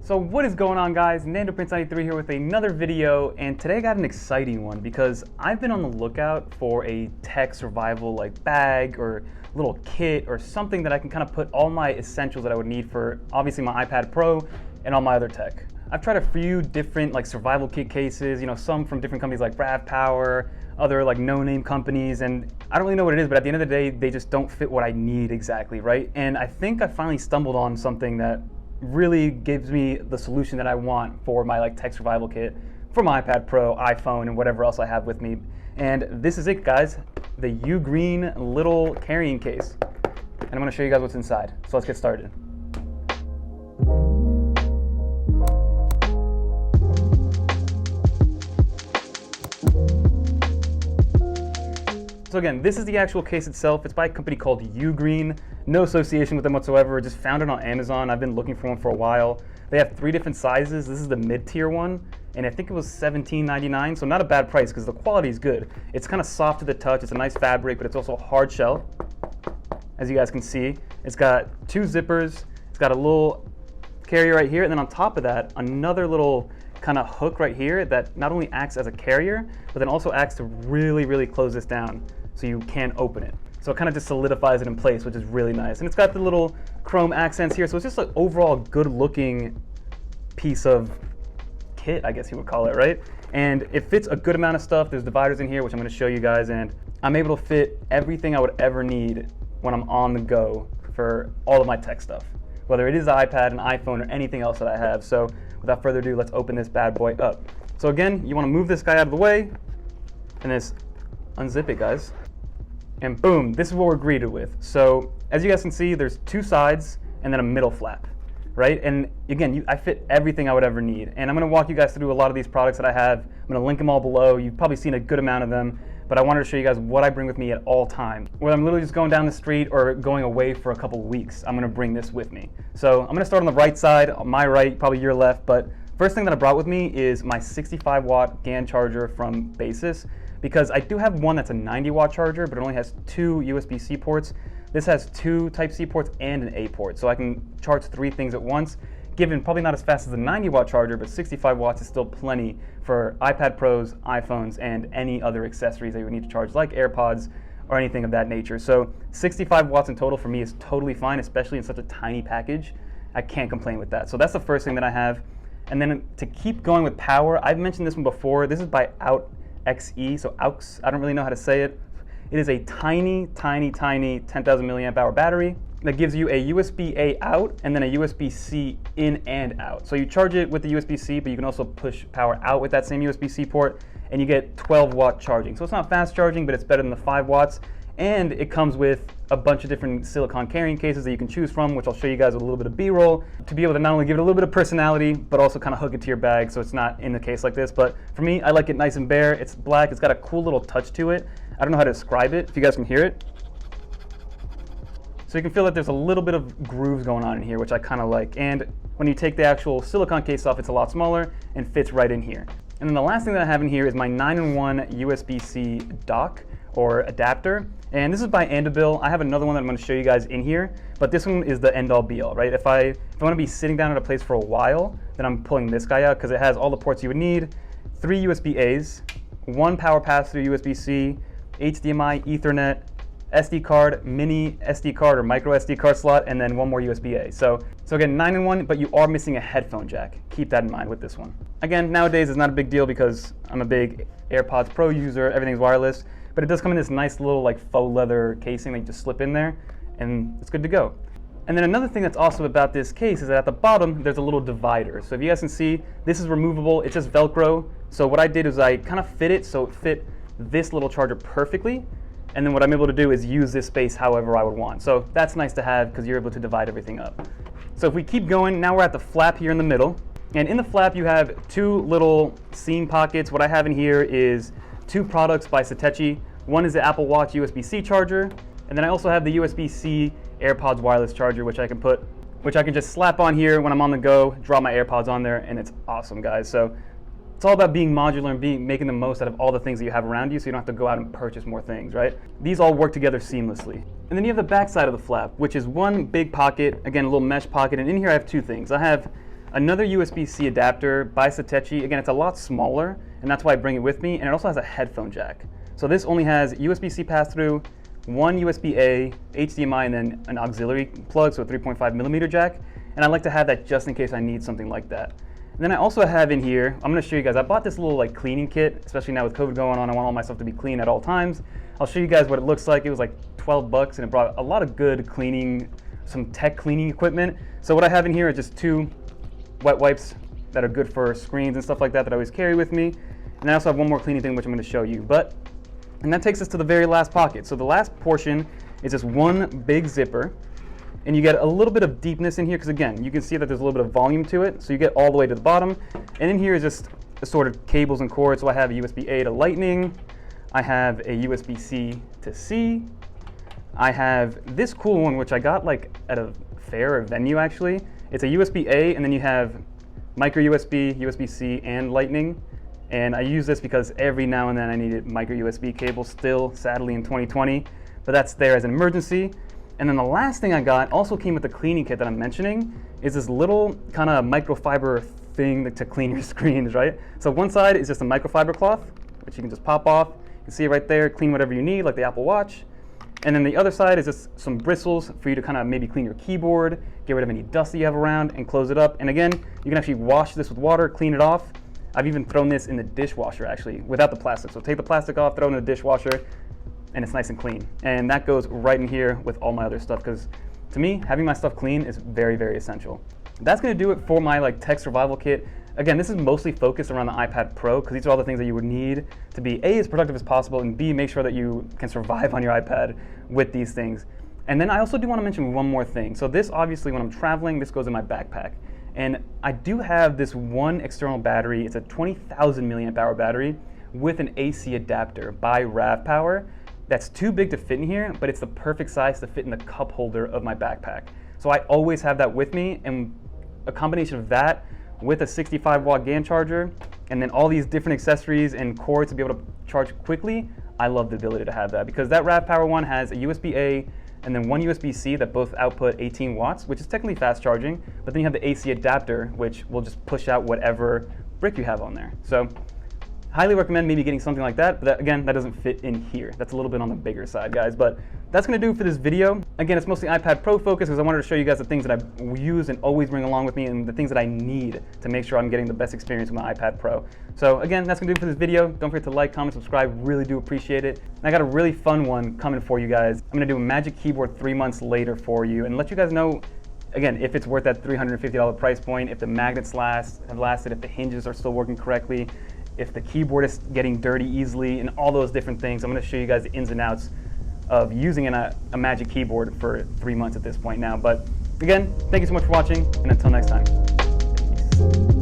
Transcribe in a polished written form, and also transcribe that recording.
So what is going on, guys? NandoPrince93 here with another video, and today I got an exciting one because I've been on the lookout for a tech survival like bag or little kit or something that I can kind of put all my essentials that I would need for obviously my iPad Pro and all my other tech. I've tried a few different like survival kit cases, some from different companies like Rav Power, other like no-name companies, and I don't really know what it is, but at the end of the day, they just don't fit what I need exactly, right? And I think I finally stumbled on something that really gives me the solution that I want for my like tech survival kit for my iPad Pro, iPhone, and whatever else I have with me. And this is it, guys, the U-Green little carrying case. And I'm gonna show you guys what's inside. So let's get started. So again, this is the actual case itself. It's by a company called U-Green. No association with them whatsoever. Just found it on Amazon. I've been looking for one for a while. They have 3 different sizes. This is the mid-tier one, and I think it was $17.99, so not a bad price because the quality is good. It's kind of soft to the touch. It's a nice fabric, but it's also hard shell, as you guys can see. It's got 2 zippers. It's got a little carrier right here, and then on top of that, another little kind of hook right here that not only acts as a carrier, but then also acts to really, really close this down so you can't open it. So it kind of just solidifies it in place, which is really nice. And it's got the little chrome accents here, so it's just an overall good looking piece of kit, I guess you would call it, right? And it fits a good amount of stuff. There's dividers in here, which I'm gonna show you guys, and I'm able to fit everything I would ever need when I'm on the go for all of my tech stuff, whether it is an iPad, an iPhone, or anything else that I have. So without further ado, let's open this bad boy up. So again, you wanna move this guy out of the way, and just unzip it, guys. And boom, this is what we're greeted with. So as you guys can see, there's 2 sides and then a middle flap, right? And again, I fit everything I would ever need. And I'm gonna walk you guys through a lot of these products that I have. I'm gonna link them all below. You've probably seen a good amount of them, but I wanted to show you guys what I bring with me at all time. Whether I'm literally just going down the street or going away for a couple weeks, I'm gonna bring this with me. So I'm gonna start on the right side, on my right, probably your left, but first thing that I brought with me is my 65-watt GAN charger from Basis, because I do have one that's a 90-watt charger, but it only has 2 USB-C ports. This has 2 Type-C ports and an A port, so I can charge 3 things at once, given probably not as fast as the 90-watt charger, but 65 watts is still plenty for iPad Pros, iPhones, and any other accessories that you would need to charge, like AirPods or anything of that nature. So 65 watts in total for me is totally fine, especially in such a tiny package. I can't complain with that. So that's the first thing that I have. And then to keep going with power, I've mentioned this one before. This is by XE, so AUX, I don't really know how to say it. It is a tiny, tiny, tiny 10,000 milliamp hour battery that gives you a USB-A out and then a USB-C in and out. So you charge it with the USB-C, but you can also push power out with that same USB-C port, and you get 12-watt charging. So it's not fast charging, but it's better than the 5 watts. And it comes with a bunch of different silicone carrying cases that you can choose from, which I'll show you guys with a little bit of B-roll to be able to not only give it a little bit of personality, but also kind of hook it to your bag so it's not in the case like this. But for me, I like it nice and bare. It's black. It's got a cool little touch to it. I don't know how to describe it, if you guys can hear it. So you can feel that there's a little bit of grooves going on in here, which I kind of like. And when you take the actual silicone case off, it's a lot smaller and fits right in here. And then the last thing that I have in here is my 9-in-1 USB-C dock or adapter. And this is by Andabil. I have another one that I'm going to show you guys in here, but this one is the end-all be-all, right? If I want to be sitting down at a place for a while, then I'm pulling this guy out because it has all the ports you would need, 3 USB-As, 1 power pass-through USB-C, HDMI, Ethernet, SD card, mini SD card or micro SD card slot, and then 1 more USB-A. So again, 9-in-1, but you are missing a headphone jack. Keep that in mind with this one. Again, nowadays it's not a big deal because I'm a big AirPods Pro user, everything's wireless, but it does come in this nice little like faux leather casing that you just slip in there, and it's good to go. And then another thing that's awesome about this case is that at the bottom, there's a little divider. So if you guys can see, this is removable, it's just Velcro. So what I did is I kind of fit it so it fit this little charger perfectly. And then what I'm able to do is use this space however I would want. So that's nice to have because you're able to divide everything up. So if we keep going, now we're at the flap here in the middle. And in the flap, you have 2 little seam pockets. What I have in here is 2 products by Satechi. One is the Apple Watch USB-C charger, and then I also have the USB-C AirPods wireless charger, which I can just slap on here when I'm on the go, drop my AirPods on there, and it's awesome, guys. So it's all about being modular and making the most out of all the things that you have around you, so you don't have to go out and purchase more things, right? These all work together seamlessly. And then you have the back side of the flap, which is one big pocket, again, a little mesh pocket, and in here I have 2 things. I have Another USB-C adapter by Satechi. Again, it's a lot smaller, and that's why I bring it with me, and it also has a headphone jack. So this only has USB-C pass-through, one USB-A, HDMI, and then an auxiliary plug, so a 3.5 millimeter jack, and I like to have that just in case I need something like that. And then I also have in here, I'm going to show you guys, I bought this little like cleaning kit, especially now with COVID going on. I want all my stuff to be clean at all times. I'll show you guys what it looks like. It was like 12 bucks, and it brought a lot of good cleaning, some tech cleaning equipment. So what I have in here are just 2 wet wipes that are good for screens and stuff like that I always carry with me. And I also have one more cleaning thing which I'm going to show you. And that takes us to the very last pocket. So the last portion is just one big zipper. And you get a little bit of deepness in here because, again, you can see that there's a little bit of volume to it. So you get all the way to the bottom. And in here is just assorted cables and cords. So I have a USB-A to Lightning. I have a USB-C to C. I have this cool one, which I got like at a fair or venue actually. It's a USB-A, and then you have micro USB, USB-C, and Lightning. And I use this because every now and then I needed micro USB cable still, sadly, in 2020. But that's there as an emergency. And then the last thing I got also came with the cleaning kit that I'm mentioning, is this little kind of microfiber thing to clean your screens, right? So one side is just a microfiber cloth, which you can just pop off. You can see it right there, clean whatever you need, like the Apple Watch. And then the other side is just some bristles for you to kind of maybe clean your keyboard, get rid of any dust that you have around, and close it up. And again, you can actually wash this with water, clean it off. I've even thrown this in the dishwasher actually, without the plastic. So take the plastic off, throw it in the dishwasher, and it's nice and clean. And that goes right in here with all my other stuff, because to me, having my stuff clean is very, very essential. That's gonna do it for my like tech survival kit. Again, this is mostly focused around the iPad Pro, because these are all the things that you would need to be A, as productive as possible, and B, make sure that you can survive on your iPad with these things. And then I also do want to mention one more thing. So this, obviously, when I'm traveling, this goes in my backpack. And I do have this one external battery. It's a 20,000 milliamp hour battery with an AC adapter by RAV Power. That's too big to fit in here, but it's the perfect size to fit in the cup holder of my backpack. So I always have that with me, and a combination of that with a 65-watt GAN charger, and then all these different accessories and cords to be able to charge quickly, I love the ability to have that, because that RAV Power one has a USB-A and then one USB-C that both output 18 watts, which is technically fast charging, but then you have the AC adapter, which will just push out whatever brick you have on there. So highly recommend maybe getting something like that, but that, again, that doesn't fit in here. That's a little bit on the bigger side, guys, but that's gonna do it for this video. Again, it's mostly iPad Pro focus because I wanted to show you guys the things that I use and always bring along with me, and the things that I need to make sure I'm getting the best experience with my iPad Pro. So again, that's gonna do it for this video. Don't forget to like, comment, subscribe, really do appreciate it. And I got a really fun one coming for you guys. I'm gonna do a Magic Keyboard 3 months later for you and let you guys know, again, if it's worth that $350 price point, if the magnets have lasted, if the hinges are still working correctly, if the keyboard is getting dirty easily, and all those different things. I'm going to show you guys the ins and outs of using a Magic Keyboard for 3 months at this point now. But again, thank you so much for watching, and until next time, peace.